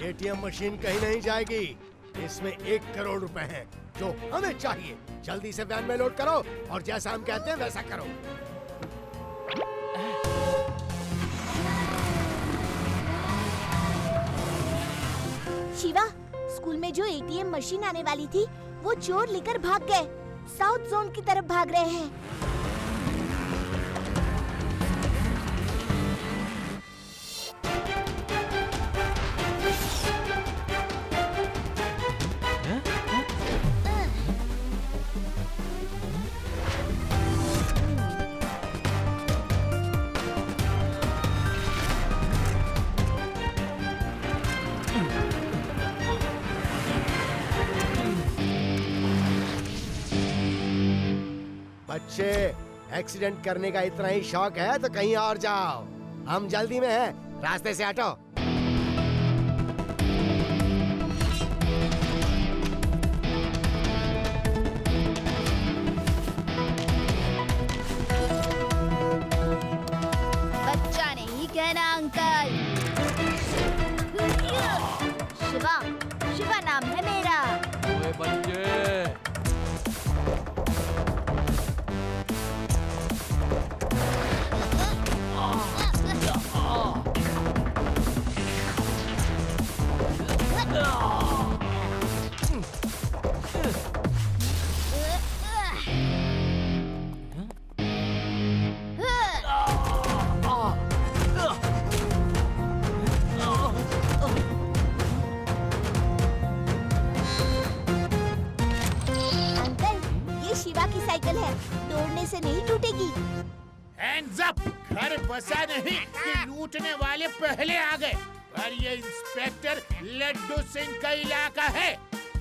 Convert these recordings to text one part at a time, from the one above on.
ATM machine कहीं नहीं जाएगी। इसमें 1 करोड़ रुपए हैं जो हमें चाहिए। जल्दी से वैन में लोड करो और जैसा हम कहते हैं वैसा करो। शिवा, स्कूल में जो एटीएम मशीन आने वाली थी वो चोर लेकर भाग गए। साउथ जोन की तरफ भाग रहे हैं। बच्चे, एक्सीडेंट करने का इतना ही शौक है तो कहीं और जाओ। हम जल्दी में हैं, रास्ते से हटो। बच्चा नहीं कहना अंकल। शिवा, शिवा नाम है मेरा। ओए बच्चे, शिवा की साइकिल है, तोड़ने से नहीं टूटेगी। Hands up! घर बसा नहीं कि लूटने वाले पहले आ गए। पर ये इंस्पेक्टर लड्डू सिंह का इलाका है।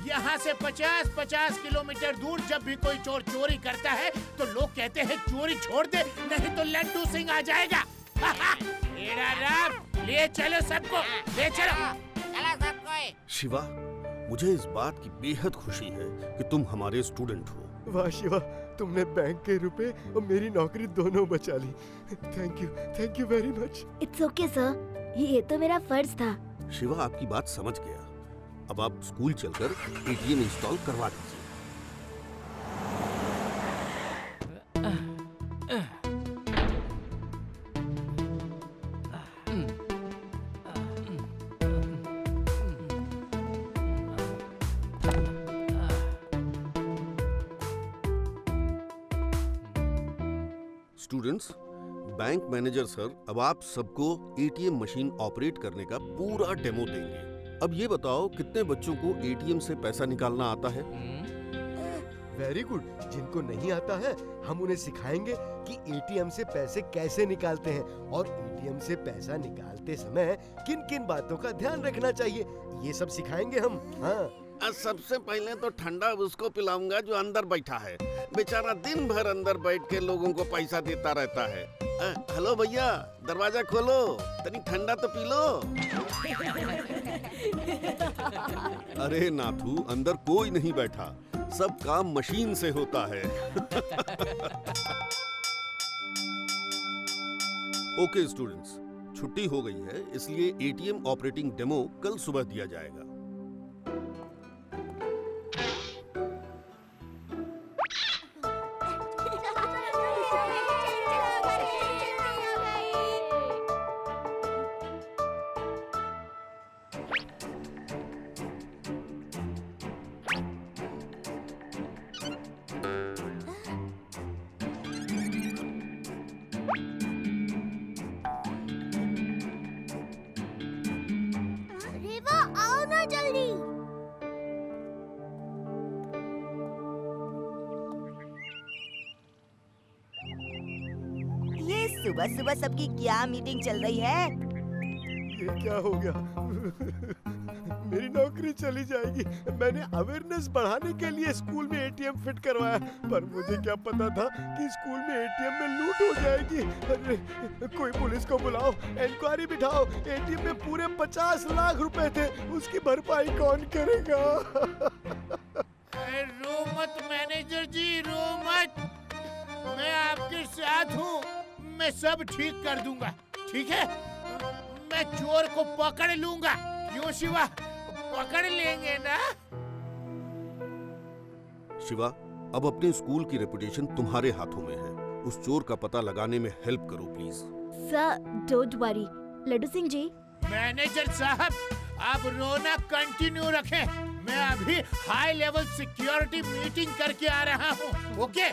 यहाँ से 50-50 किलोमीटर दूर जब भी कोई चोर चोरी करता है तो लोग कहते हैं चोरी छोड़ दे, नहीं तो लड्डू सिंह आ जाएगा। मेरा राम, ले चलो सबको, ले चलो। चलो सबको। शिवा, मुझे इस बात की बेहद खुशी है कि तुम हमारे स्टूडेंट हो। वाह शिवा, तुमने बैंक के रुपए और मेरी नौकरी दोनों बचा ली। Thank you very much. It's okay sir, ये तो मेरा फर्ज था। शिवा आपकी बात समझ गया। अब आप स्कूल चलकर एटीएम इंस्टॉल करवा दीजिए। स्टूडेंट्स, बैंक मैनेजर सर अब आप सबको एटीएम मशीन ऑपरेट करने का पूरा डेमो देंगे। अब ये बताओ, कितने बच्चों को एटीएम से पैसा निकालना आता है? Very good. जिनको नहीं आता है हम उन्हें सिखाएंगे कि एटीएम से पैसे कैसे निकालते हैं और एटीएम से पैसा निकालते समय किन किन बातों का ध्यान रखना चाहिए, ये सब सिखाएंगे हम। हाँ, सबसे पहले तो ठंडा उसको पिलाऊंगा जो अंदर बैठा है। बेचारा दिन भर अंदर बैठ के लोगों को पैसा देता रहता है। हेलो भैया, दरवाजा खोलो, तनी ठंडा तो पी लो। अरे नाथू, अंदर कोई नहीं बैठा, सब काम मशीन से होता है। ओके स्टूडेंट्स, छुट्टी हो गई है, इसलिए एटीएम ऑपरेटिंग डेमो कल सुबह दिया जाएगा। सुबह सुबह सबकी क्या मीटिंग चल रही है? ये क्या हो गया? मेरी नौकरी चली जाएगी। मैंने अवेयरनेस बढ़ाने के लिए स्कूल में एटीएम फिट करवाया, पर मुझे क्या पता था कि स्कूल में एटीएम में लूट हो जाएगी। अरे कोई पुलिस को बुलाओ, इंक्वायरी बिठाओ। एटीएम में पूरे 50 लाख रुपए थे, उसकी भरपाई कौन करेगा? रो मत मैनेजर जी, रो मत। मैं आपके साथ हूँ, मैं सब ठीक कर दूंगा। ठीक है, मैं चोर को पकड़ लूंगा। क्यों शिवा, पकड़ लेंगे ना? शिवा, अब अपने स्कूल की रेपुटेशन तुम्हारे हाथों में है। उस चोर का पता लगाने में हेल्प करो please. Sir don't worry. Laddu Singh ji, manager साहब, आप रोना कंटिन्यू रखें। मैं अभी हाई लेवल सिक्योरिटी मीटिंग करके आ रहा हूँ। ओके?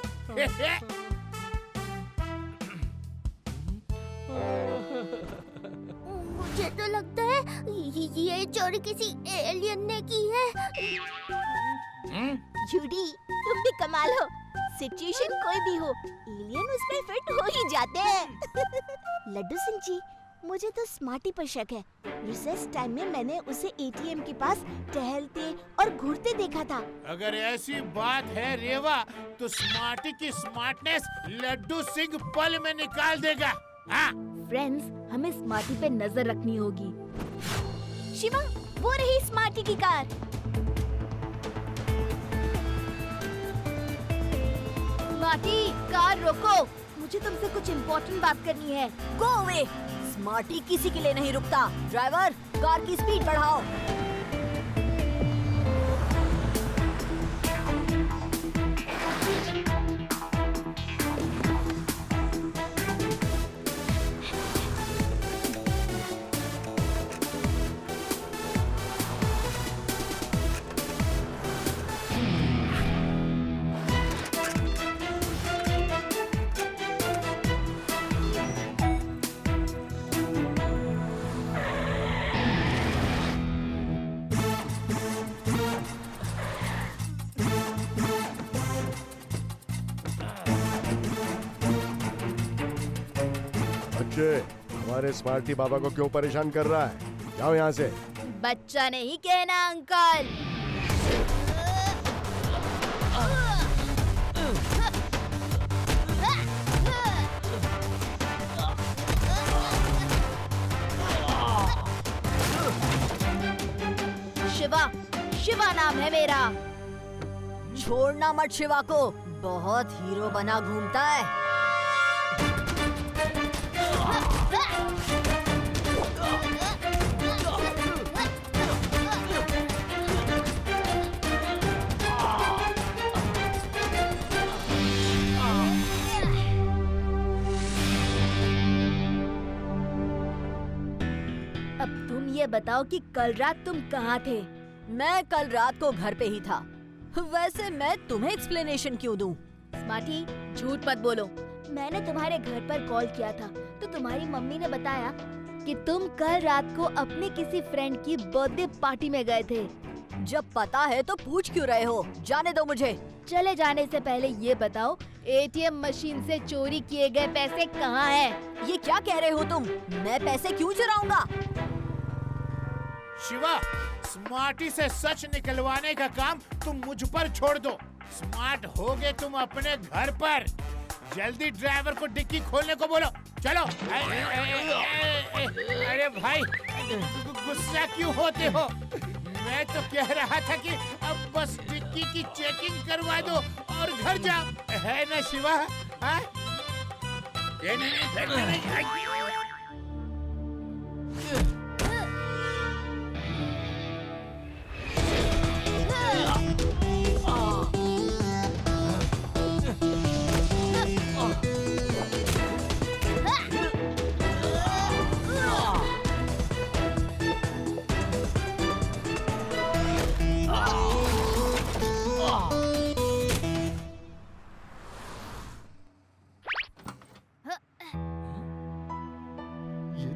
मुझे तो लगता है ये चोरी किसी एलियन ने की है। जूडी, तुम भी कमाल हो। सिचुएशन कोई भी हो, एलियन उसमें फिट हो ही जाते हैं। लड्डू सिंह जी, मुझे तो स्मार्टी पर शक है। रिसेस टाइम में मैंने उसे एटीएम के पास टहलते और घूरते देखा था। अगर ऐसी बात है रेवा, तो स्मार्टी की स्मार्टनेस लड्डू सिंह पल में निकाल देगा। हाँ? फ्रेंड्स, हमें स्मार्टी पे नजर रखनी होगी। शिवा, वो रही स्मार्टी की कार। स्मार्टी, कार रोको। मुझे तुमसे कुछ इम्पोर्टेंट बात करनी है। Go away. स्मार्टी किसी के लिए नहीं रुकता। ड्राइवर, कार की स्पीड बढ़ाओ। बच्चे, हमारे स्मार्टी बाबा को क्यों परेशान कर रहा है? जाओ यहाँ से। बच्चा नहीं कहना अंकल। शिवा, शिवा नाम है मेरा। छोड़ना मत शिवा को, बहुत हीरो बना घूमता है। अब तुम ये बताओ कि कल रात तुम कहाँ थे? मैं कल रात को घर पे ही था। वैसे मैं तुम्हें एक्सप्लेनेशन क्यों दूं? स्मार्टी, झूठ मत बोलो। मैंने तुम्हारे घर पर कॉल किया था तो तुम्हारी मम्मी ने बताया कि तुम कल रात को अपने किसी फ्रेंड की बर्थडे पार्टी में गए थे। जब पता है तो पूछ क्यों रहे हो? जाने दो मुझे। चले जाने से पहले ये बताओ, एटीएम मशीन से चोरी किए गए पैसे कहाँ हैं? ये क्या कह रहे हो तुम? मैं पैसे क्यों चुराऊंगा? शिवा, स्मार्टी से सच निकलवाने का काम तुम मुझ पर छोड़ दो। स्मार्ट होगे तुम अपने घर पर। जल्दी ड्राइवर को डिक्की खोलने को बोलो। चलो। अरे भाई, गुस्सा क्यों होते हो? मैं तो कह रहा था कि अब बस डिक्की की चेकिंग करवा दो और घर जाओ, है ना शिवा? हाँ? नहीं।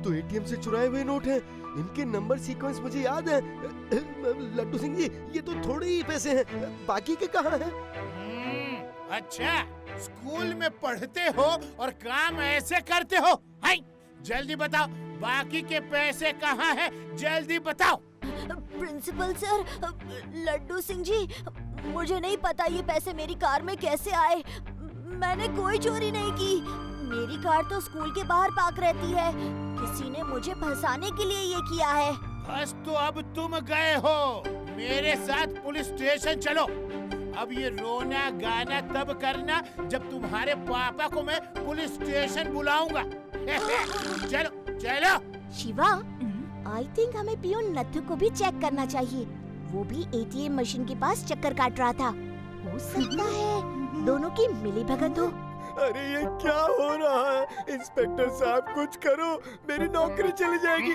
तो एटीएम से चुराए हुए नोट हैं। इनके नंबर सीक्वेंस मुझे याद है। लड्डू सिंह जी, ये तो थोड़े ही पैसे हैं, बाकी के कहाँ हैं? अच्छा, स्कूल में पढ़ते हो और काम ऐसे करते हो? हाय, जल्दी बताओ, बाकी के पैसे कहाँ हैं? जल्दी बताओ। प्रिंसिपल सर, लड्डू सिंह जी, मुझे नहीं पता ये पैसे मेरी कार में कैसे आए। मैंने कोई चोरी नहीं की। मेरी कार तो स्कूल के बाहर पार्क रहती है। किसी ने मुझे फंसाने के लिए ये किया है। बस तो अब तुम गए हो। मेरे साथ पुलिस स्टेशन चलो। अब ये रोना गाना तब करना जब तुम्हारे पापा को मैं पुलिस स्टेशन बुलाऊंगा। चलो चलो। शिवा, आई थिंक हमें पियून नथु को भी चेक करना चाहिए। वो भी एटीएम मशीन के पास चक्कर काट रहा था। हो सकता है दोनों की मिलीभगत हो। अरे ये क्या हो रहा है? इंस्पेक्टर साहब कुछ करो, मेरी नौकरी चली जाएगी।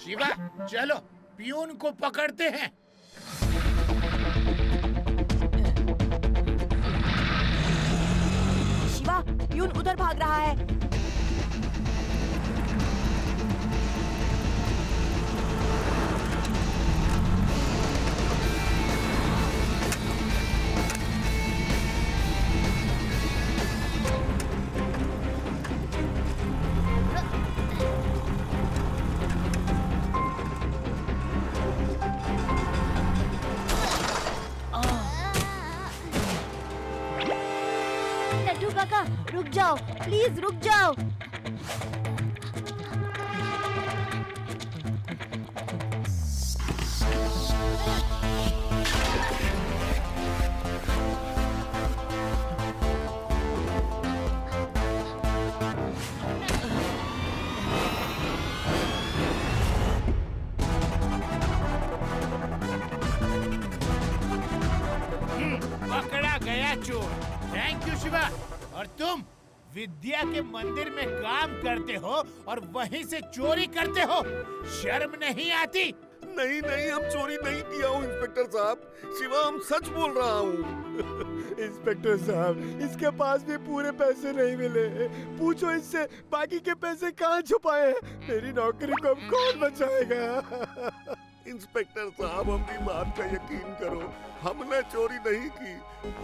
शिवा चलो पियून को पकड़ते हैं। शिवा, पियून उधर भाग रहा है। नट्टू काका, रुक जाओ, प्लीज रुक जाओ। पकड़ा गया चोर। Thank you Shiva. और तुम विद्या के मंदिर में काम करते हो और वहीं से चोरी करते हो, शर्म नहीं आती? नहीं नहीं, हम चोरी नहीं किया हूँ इंस्पेक्टर साहब। शिवा, हम सच बोल रहा हूँ। इंस्पेक्टर साहब, इसके पास भी पूरे पैसे नहीं मिले। पूछो इससे बाकी के पैसे कहाँ छुपाए हैं। मेरी नौकरी को अब कौन बचाएगा? इंस्पेक्टर साहब, हमारी बात का यकीन करो, हमने चोरी नहीं की।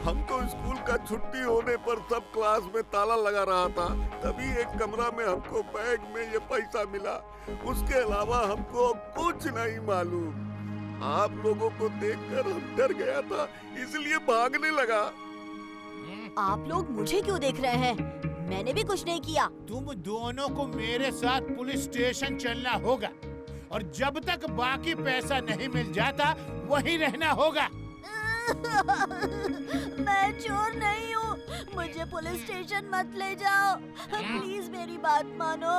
हम तो स्कूल का छुट्टी होने पर सब क्लास में ताला लगा रहा था, तभी एक कमरा में हमको बैग में ये पैसा मिला। उसके अलावा हमको कुछ नहीं मालूम। आप लोगों को देखकर हम डर गया था, इसलिए भागने लगा। आप लोग मुझे क्यों देख रहे हैं? मैंने भी कुछ नहीं किया। तुम दोनों को मेरे साथ पुलिस स्टेशन चलना होगा और जब तक बाकी पैसा नहीं मिल जाता वहीं रहना होगा। मैं चोर नहीं हूँ, मुझे पुलिस स्टेशन मत ले जाओ। प्लीज मेरी बात मानो।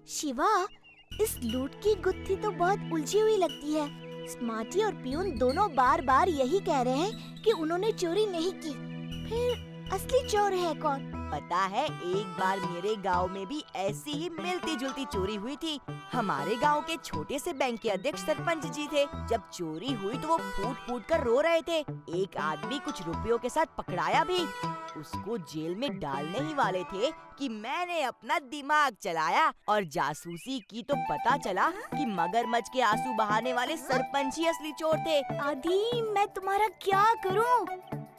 शिवा, इस लूट की गुत्थी तो बहुत उलझी हुई लगती है। स्मार्टी और पियून दोनों बार बार यही कह रहे हैं कि उन्होंने चोरी नहीं की। फिर असली चोर है कौन? पता है, एक बार मेरे गांव में भी ऐसी ही मिलती जुलती चोरी हुई थी। हमारे गांव के छोटे से बैंक के अध्यक्ष सरपंच जी थे। जब चोरी हुई तो वो फूट फूट कर रो रहे थे। एक आदमी कुछ रुपयों के साथ पकड़ाया भी। उसको जेल में डालने ही वाले थे कि मैंने अपना दिमाग चलाया और जासूसी की तो पता चला कि मगरमच्छ के आंसू बहाने वाले सरपंच ही असली चोर थे। आदि, मैं तुम्हारा क्या करूं?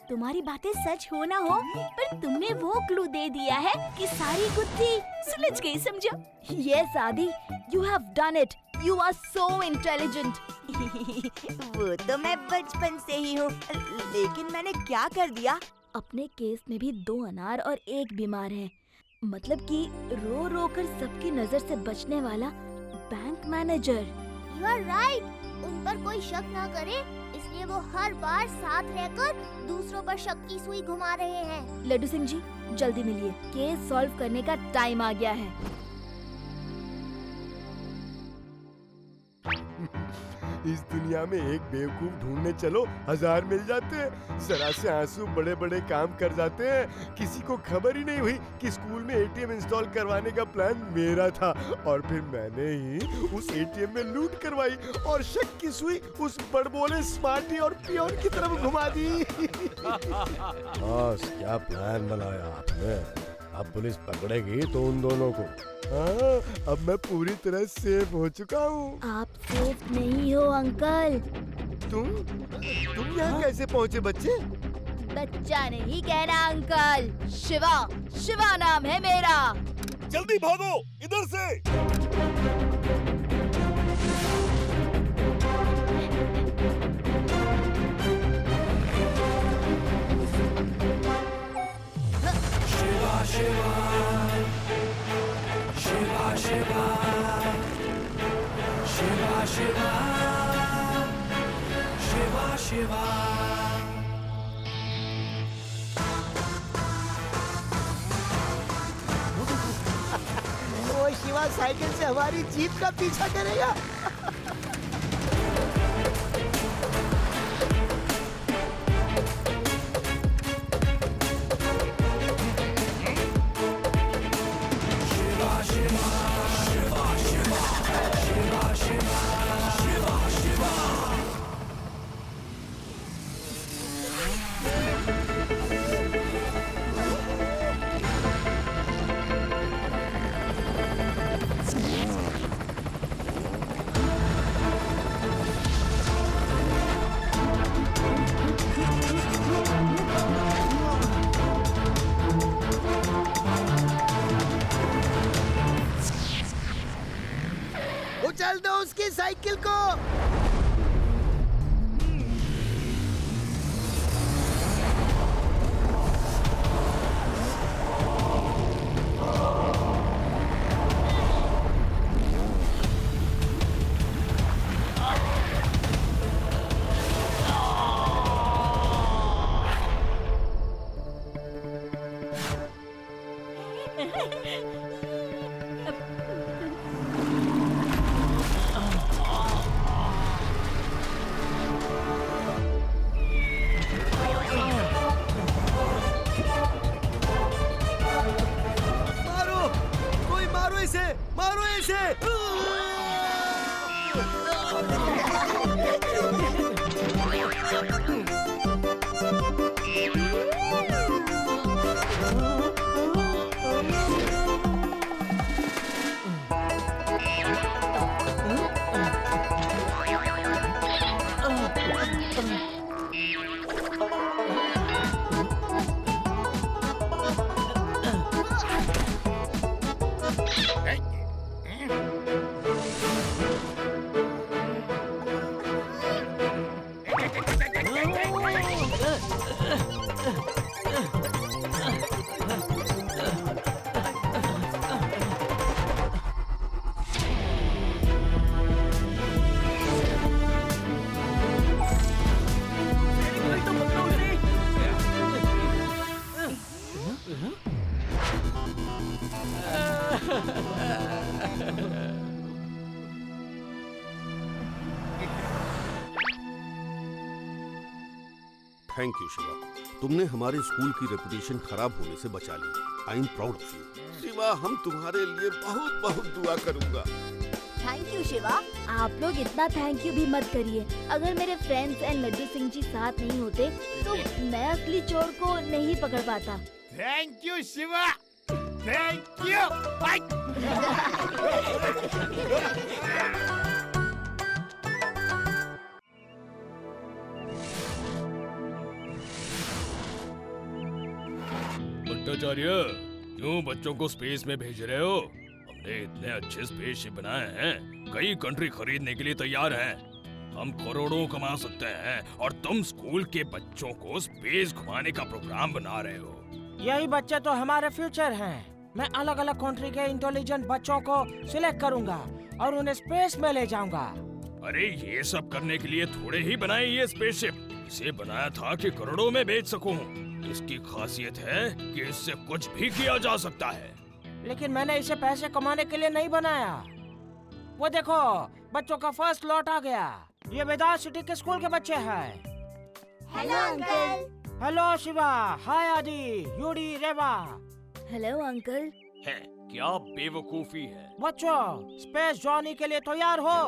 तुम्हारी बातें सच हो ना हो, पर तुमने वो क्लू दे दिया है कि सारी गुत्थी सुलझ गई, समझो? Yes Aadi, you have done it. You are so intelligent. वो तो मैं बचपन से ही हूँ, लेकिन मैंने क्या कर दिया? अपने केस में भी 2 अनार और 1 बीमार है। मतलब कि रो रो कर सबकी नजर से बचने वाला bank manager. You are right. उन पर कोई शक ना करे, इसलिए वो हर बार साथ रहकर दूसरों पर शक की सुई घुमा रहे हैं। लड्डू सिंह जी, जल्दी मिलिए, केस सॉल्व करने का टाइम आ गया है। इस दुनिया में एक बेवकूफ ढूंढने चलो 1000 मिल जाते हैं। जरा से आंसू बड़े बड़े काम कर जाते हैं। किसी को खबर ही नहीं हुई कि स्कूल में एटीएम इंस्टॉल करवाने का प्लान मेरा था और फिर मैंने ही उस एटीएम में लूट करवाई और शक की सुई उस बड़बोले स्मार्टी और पियोन की तरफ घुमा दी। बॉस, क्या प्लान बनाया आपने? अब पुलिस पकड़ेगी तो उन दोनों को। हाँ, अब मैं पूरी तरह सेफ हो चुका हूँ। आप सेफ नहीं हो अंकल। तुम यहाँ कैसे पहुँचे बच्चे? बच्चा नहीं कहना अंकल, शिवा, शिवा नाम है मेरा। जल्दी भागो इधर से। शिवा साइकिल से हमारी जीप का पीछा करेगा। उछल दो उसकी साइकिल को। मारो इसे। थैंक यू शिवा, तुमने हमारे स्कूल की रेपुटेशन खराब होने से बचा ली। I am proud of you. Shiva, हम तुम्हारे लिए बहुत बहुत दुआ करूंगा। Thank you Shiva. आप लोग इतना थैंक यू भी मत करिए। अगर मेरे फ्रेंड्स एंड लड्डू सिंह जी साथ नहीं होते तो मैं असली चोर को नहीं पकड़ पाता। Thank you Shiva, thank you. Bhattacharya, क्यों बच्चों को स्पेस में भेज रहे हो? हमने इतने अच्छे स्पेसशिप बनाए हैं, कई कंट्री खरीदने के लिए तैयार हैं। हम करोड़ों कमा सकते हैं और तुम स्कूल के बच्चों को स्पेस घुमाने का प्रोग्राम बना रहे हो। यही बच्चे तो हमारे फ्यूचर हैं। मैं अलग अलग कंट्री के इंटेलिजेंट बच्चों को सिलेक्ट करूंगा और उन्हें स्पेस में ले जाऊंगा। अरे ये सब करने के लिए थोड़े ही बनाए ये स्पेसशिप। इसे बनाया था कि करोड़ों में बेच सकूं। इसकी खासियत है कि इससे कुछ भी किया जा सकता है। लेकिन मैंने इसे पैसे कमाने के लिए नहीं बनाया। वो देखो, बच्चों का फर्स्ट लॉट आ गया। ये वेदांत सिटी के स्कूल के बच्चे हैं। Hello uncle. हेलो शिवा, हाय आदि, यूडी, रेवा। Hello uncle. है, क्या बेवकूफी है। बच्चों, स्पेस जॉनी के लिए तैयार हो?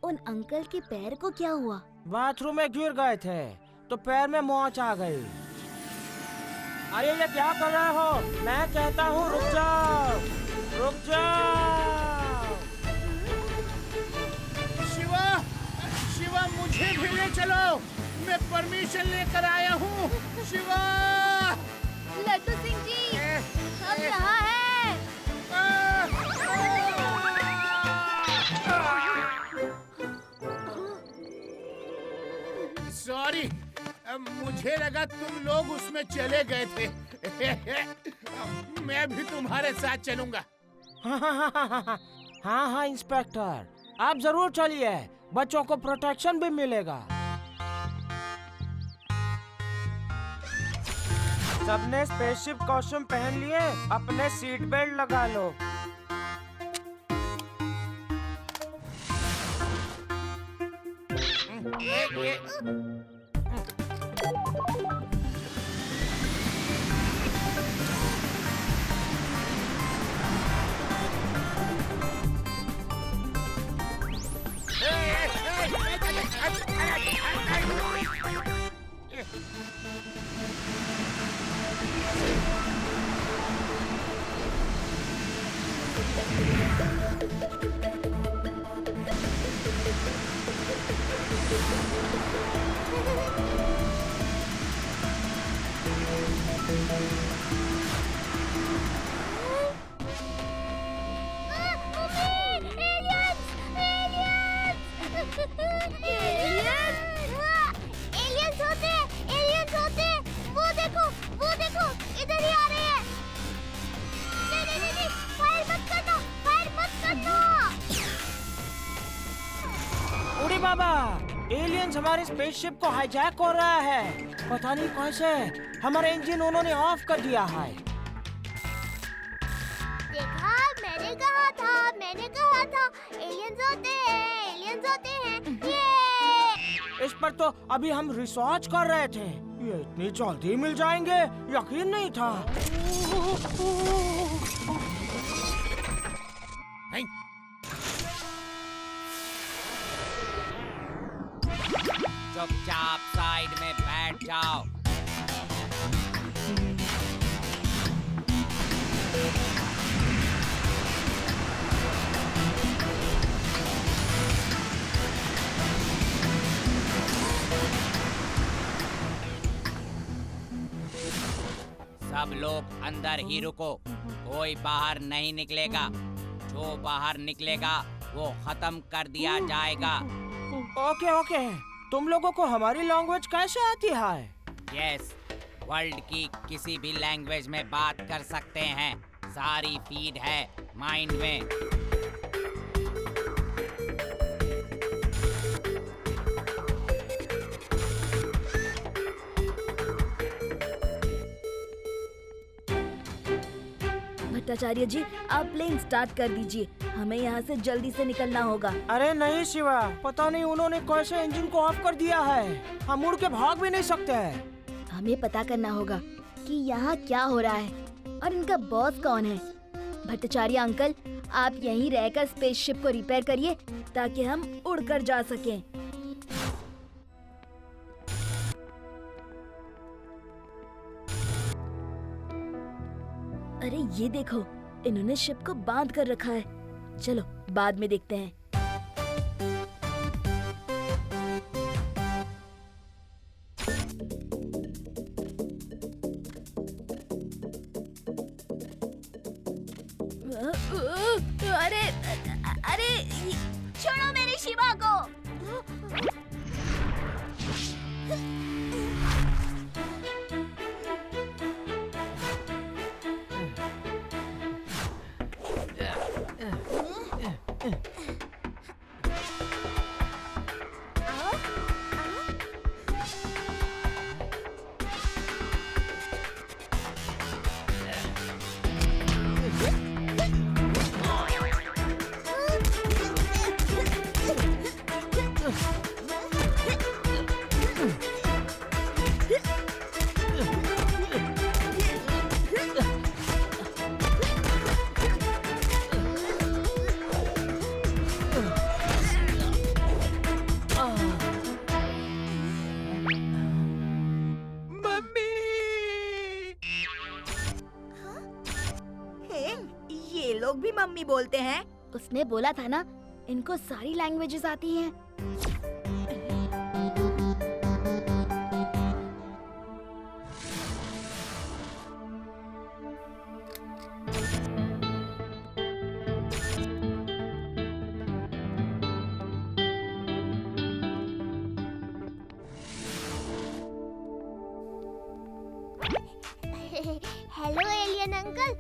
उन अंकल के पैर को क्या हुआ? बाथरूम में गिर गए थे तो पैर में मोच आ गई। अरे ये क्या कर रहे हो? मैं कहता हूँ रुक जाओ, रुक जाओ। शिवा, शिवा मुझे भी ले चलो, मैं परमिशन लेकर आया हूँ। शिवा, लड्डू सिंह जी, हम यहाँ हैं। सॉरी, मुझे लगा तुम लोग उसमें चले गए थे। मैं भी तुम्हारे साथ चलूंगा। हाँ इंस्पेक्टर, आप जरूर चलिए, बच्चों को प्रोटेक्शन भी मिलेगा। सबने स्पेसशिप कॉस्ट्यूम पहन लिए, अपने सीट बेल्ट लगा लो। एलियंस होते हैं। वो देखो इधर ही आ रहे हैं। नहीं, फायर मत करना। उड़ी बाबा, एलियंस हमारे स्पेसशिप को हाईजैक कर रहा है। पता नहीं कैसे हमारा इंजन उन्होंने ऑफ कर दिया है। देखा, मैंने कहा था एलियंस होते हैं। ये इस पर तो अभी हम रिसर्च कर रहे थे। ये इतनी जल्दी मिल जाएंगे, यकीन नहीं था। चुपचाप साइड में बैठ जाओ। सब लोग अंदर ही रुको, कोई बाहर नहीं निकलेगा। जो बाहर निकलेगा वो खत्म कर दिया जाएगा। ओके, तुम लोगों को हमारी लैंग्वेज कैसे आती है? यस, वर्ल्ड की किसी भी लैंग्वेज में बात कर सकते हैं। सारी फीड है माइंड में। भट्टाचार्य जी, आप प्लेन स्टार्ट कर दीजिए, हमें यहाँ से जल्दी से निकलना होगा। अरे नहीं शिवा, पता नहीं उन्होंने कैसे इंजन को ऑफ कर दिया है। हम मुड़ के भाग भी नहीं सकते हैं। हमें पता करना होगा कि यहाँ क्या हो रहा है और इनका बॉस कौन है। भट्टाचार्य अंकल, आप यहीं रहकर स्पेसशिप को रिपेयर करिए ताकि हम उड़कर जा सकें। अरे ये देखो, इन्होंने शिप को बांध कर रखा है। चलो बाद में देखते हैं। अरे छोड़ो मेरी शिवा को। ये लोग भी मम्मी बोलते हैं। उसने बोला था ना, इनको सारी लैंग्वेजेस आती हैं। Hello alien uncle.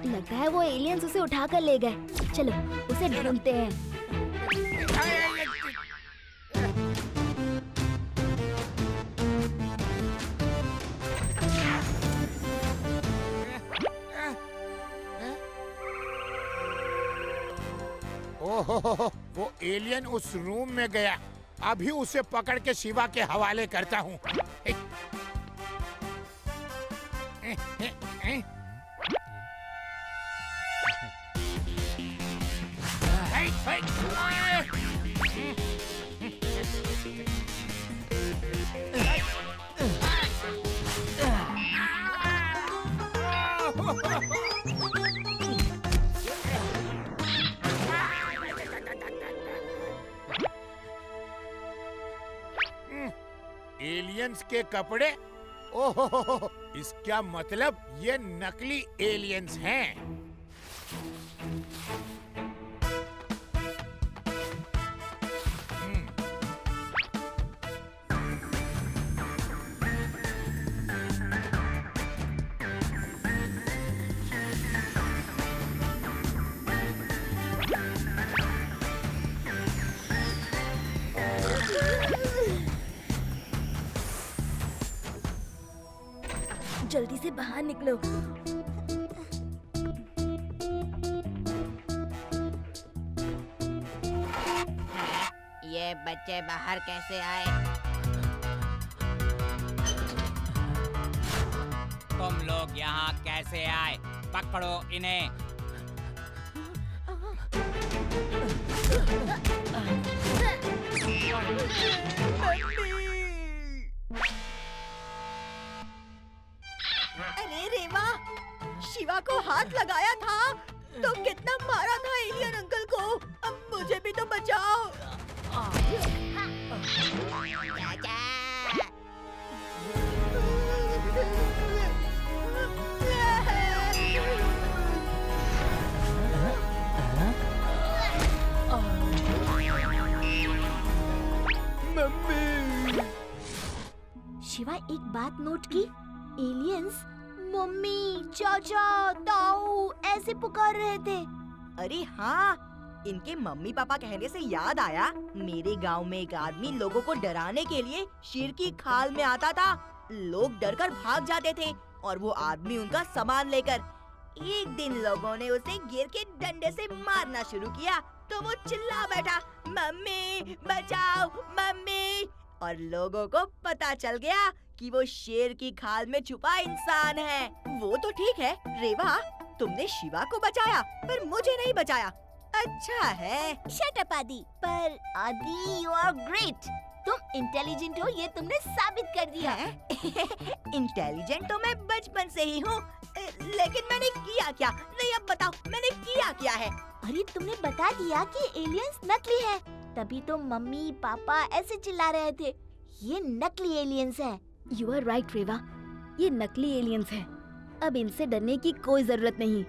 लगता है वो एलियंस उसे उठाकर ले गए। चलो उसे ढूंढते हैं। ओहो, वो एलियन उस रूम में गया। अभी उसे पकड़ के शिवा के हवाले करता हूँ। एलियंस के कपड़े? ओहो, इसका मतलब ये नकली एलियंस हैं। जल्दी से बाहर निकलो। ये बच्चे बाहर कैसे आए? तुम लोग यहाँ कैसे आए? पकड़ो इन्हें। अरे रेवा, शिवा को हाथ लगाया था तो कितना मारा था एलियन अंकल को। अब मुझे भी तो बचाओ। शिवा एक बात नोट की, एलियंस मम्मी, चाचा, ताऊ ऐसे पुकार रहे थे। अरे हाँ, इनके मम्मी पापा कहने से याद आया, मेरे गांव में एक आदमी लोगों को डराने के लिए शेर की खाल में आता था। लोग डरकर भाग जाते थे और वो आदमी उनका सामान लेकर। एक दिन लोगों ने उसे घेर के डंडे से मारना शुरू किया तो वो चिल्ला बैठा, मम्मी बचाओ मम्मी। और लोगों को पता चल गया कि वो शेर की खाल में छुपा इंसान है। वो तो ठीक है रेवा, तुमने शिवा को बचाया पर मुझे नहीं बचाया। अच्छा है। शट अप आदि। पर आदि, यू आर ग्रेट। तुम इंटेलिजेंट हो, ये तुमने साबित कर दिया। इंटेलिजेंट तो मैं बचपन से ही हूँ, लेकिन मैंने किया क्या? नहीं, अब बताओ मैंने किया क्या है? अरे तुमने बता दिया कि एलियंस नकली है, तभी तो मम्मी पापा ऐसे चिल्ला रहे थे। ये नकली एलियंस है। यू आर राइट रेवा, ये नकली एलियंस है। अब इनसे डरने की कोई जरूरत नहीं।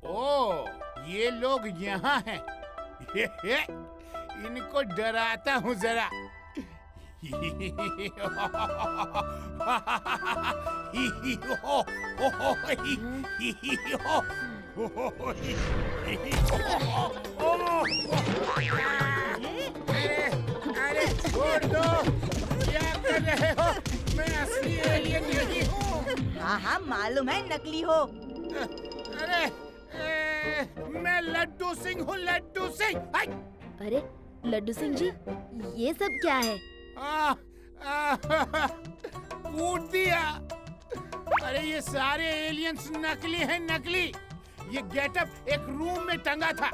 ओ, ये लोग यहाँ हैं। इनको डराता हूँ जरा। अरे छोड़ दो, क्या कर रहे हो? मैं असली एलियन नहीं हूँ। हाँ हाँ मालूम है नकली हो। अरे मैं लड्डू सिंह हूँ, लड्डू सिंह। अरे लड्डू सिंह जी, ये सब क्या है? कूट दिया। अरे ये सारे एलियंस नकली हैं, नकली। ये गेटअप एक रूम में टंगा था।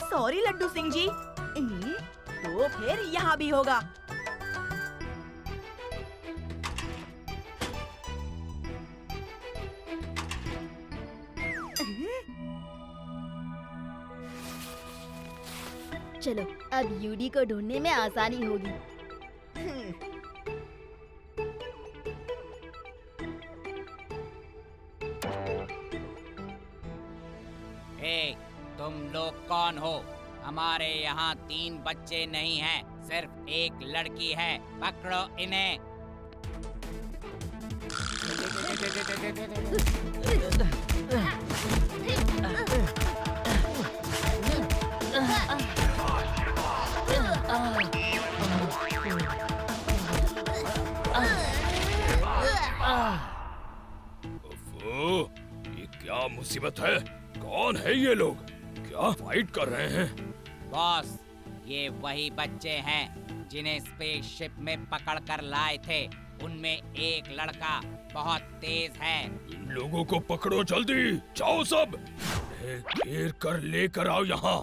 सॉरी लड्डू सिंह जी। तो फिर यहाँ भी होगा। चलो अब यूडी को ढूंढने में आसानी होगी। ए, तुम लोग कौन हो? हमारे यहाँ 3 बच्चे नहीं हैं, सिर्फ एक लड़की है। पकड़ो इन्हें। ओफो, ये क्या मुसीबत है? कौन है ये लोग? क्या फाइट कर रहे हैं। बॉस, ये वही बच्चे हैं जिन्हें स्पेसशिप में पकड़ कर लाए थे। उनमें एक लड़का बहुत तेज है। इन लोगों को पकड़ो जल्दी, जाओ सब, घेर कर लेकर आओ यहाँ।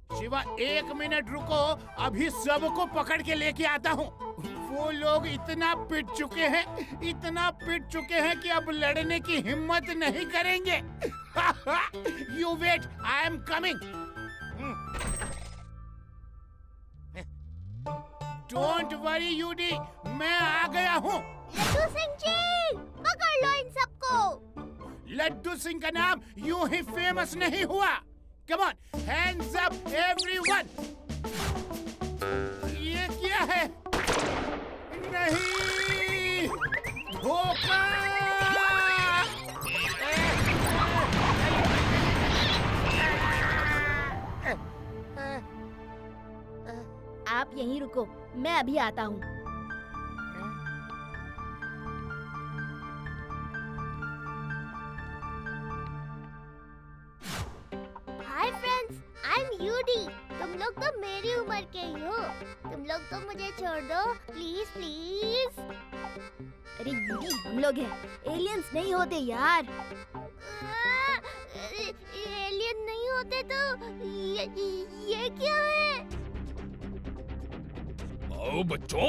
शिवा, 1 मिनट रुको, अभी सबको पकड़ के लेके आता हूँ। वो लोग इतना पिट चुके हैं कि अब लड़ने की हिम्मत नहीं करेंगे। You wait, I am coming. Don't worry यूडी, मैं आ गया हूँ। लड्डू सिंह जी, पकड़ लो इन सबको। लड्डू सिंह का नाम यूं ही फेमस नहीं हुआ। Come on, hands up everyone! ये क्या है? नहीं! धोखा! आप यहीं रुको, मैं अभी आता हूँ। हाय फ्रेंड्स, आई एम यूडी। तुम लोग तो मेरी उम्र के ही हो। तुम लोग तो मुझे छोड़ दो, प्लीज प्लीज। अरे यूडी, हम लोग हैं, एलियंस नहीं होते यार। एलियन नहीं होते तो ये क्या है? आओ बच्चों,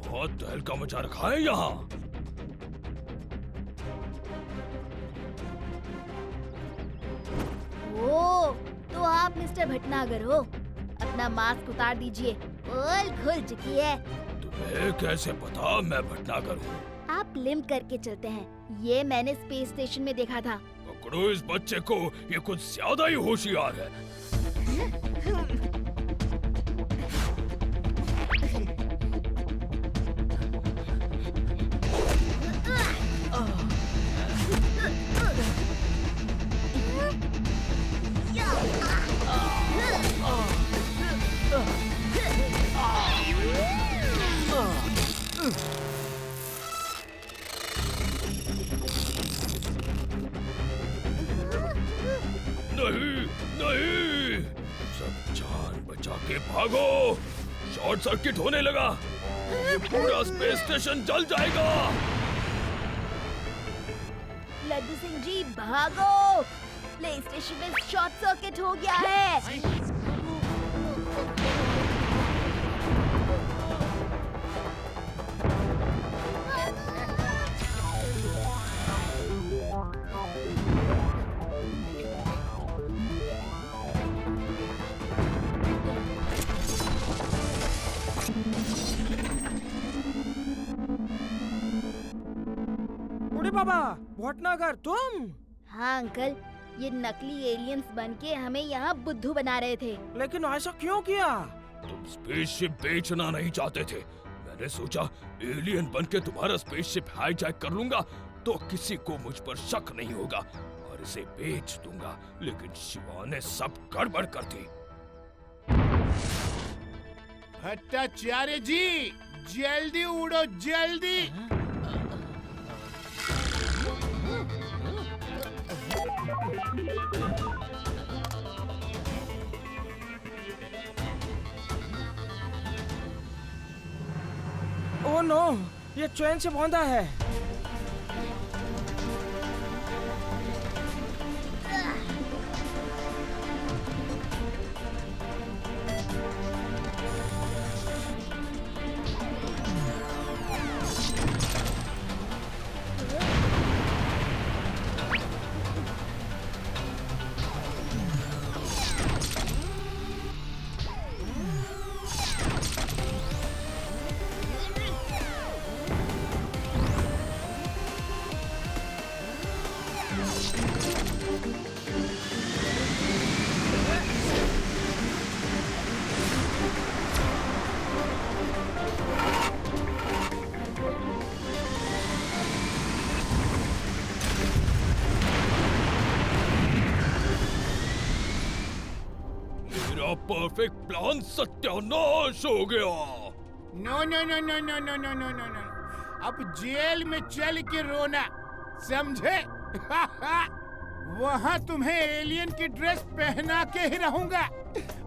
बहुत तहलका मचा रखा है यहाँ। ओ, तो आप मिस्टर भटनागर हो। अपना मास्क उतार दीजिए, पोल खुल चुकी है। तुम्हें कैसे पता मैं भटनागर हूँ? आप लिम्प करके चलते हैं, ये मैंने स्पेस स्टेशन में देखा था। पकड़ो इस बच्चे को, ये कुछ ज्यादा ही होशियार है। नहीं नहीं, सब जान बचा के भागो, शॉर्ट सर्किट होने लगा, ये पूरा स्पेस स्टेशन जल जाएगा। लड्डू सिंह जी भागो, प्ले स्टेशन में शॉर्ट सर्किट हो गया है। बाबा, भटनागर तुम? हाँ अंकल, ये नकली एलियंस बनके हमें यहाँ बुद्धू बना रहे थे। लेकिन ऐसा क्यों किया? तुम स्पेसशिप बेचना नहीं चाहते थे। मैंने सोचा एलियन बनके तुम्हारा स्पेसशिप हाईजैक कर लूंगा तो किसी को मुझ पर शक नहीं होगा और इसे बेच दूंगा, लेकिन शिवा ने सब गड़बड़ कर दी। भट्टाचार्य जी, जल्दी उड़ो, जल्दी। ओह नो, ये चैन से बांधा है। मेरा परफेक्ट प्लान सत्यानाश हो गया। No no no no no no no no no no, अब जेल में चल के रोना, समझे? वहाँ तुम्हें एलियन की ड्रेस पहना के ही रहूंगा।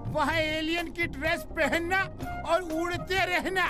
वहाँ एलियन की ड्रेस पहनना और उड़ते रहना।